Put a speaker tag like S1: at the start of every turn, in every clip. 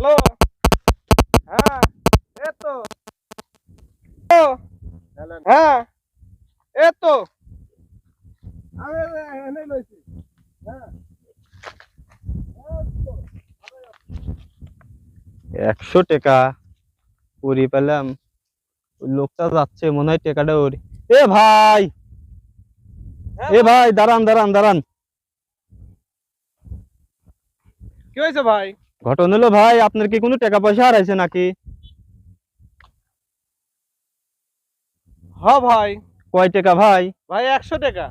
S1: Hello. হ্যাঁ, এই তো। ও, হ্যাঁ, এই তো। আমি এনে লইছি। হ্যাঁ, এই তো।
S2: 100 টাকা পুরি পেলাম। ওই লোকটা যাচ্ছে মনে হয় টাকাটা ওর। এ ভাই,
S1: হ্যাঁ
S2: এ
S1: ভাই,
S2: ভাই, দাঁড়ান দাঁড়ান দাঁড়ান।
S1: কি হয়েছে ভাই?
S2: ঘটনা হলো ভাই, আপনার কি কোনো টাকা পয়সা হারাইছে নাকি?
S1: হ্যাঁ ভাই।
S2: কয় টাকা ভাই?
S1: ভাই 100 টাকা।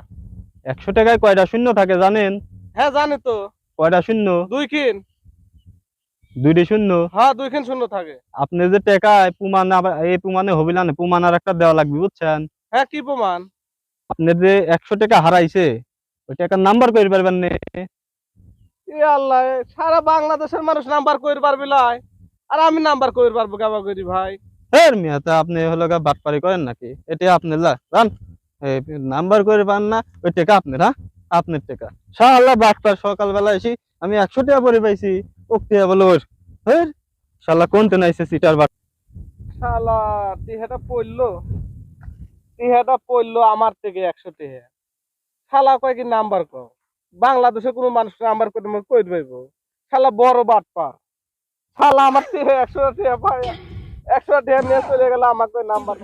S2: 100 টাকায় কয়টা শূন্য থাকে জানেন?
S1: হ্যাঁ জানি তো।
S2: কয়টা শূন্য?
S1: দুই কিন।
S2: দুইটি শূন্য।
S1: হ্যাঁ, দুই কিন শূন্য থাকে।
S2: আপনি যে টাকায় প্রমাণ এই প্রমাণে হবিল না, প্রমাণ আর একটা দেওয়া লাগবে বুঝছেন।
S1: হ্যাঁ, কি প্রমাণ?
S2: আপনার যে 100 টাকা হারাইছে ওই টাকার নাম্বার করে পারবেন না।
S1: এ আল্লাহ, সারা বাংলাদেশের মানুষ নাম্বার কইর পারবি লাই, আর আমি নাম্বার কইর পারবো কেবা করি ভাই?
S2: এর মিয়া তা আপনি হলো গা বাটপারি করেন নাকি? এটা আপনি জান নাম্বার করে পান না, ওই টাকা আপনার, হ্যাঁ আপনার টাকা। শালা বাটপার, সকালবেলা এসে আমি 100 টাকা পরে পাইছি, ও টাকা বলো ওর। হের শালা কোনতে নাইছে সিটার বাট।
S1: শালা, টিহাটা পড়লো আমার থেকে 100 টাকা। শালা কয় কি নাম্বার কর? বাংলাদেশে কোনো মানুষ নাম্বার করে কই পাইবো? শালা বড় বাটপা। শালা আমার থেকে 100 টাকা পায়, 100 টাকা নিয়ে চলে গেল, আমাকে নাম্বার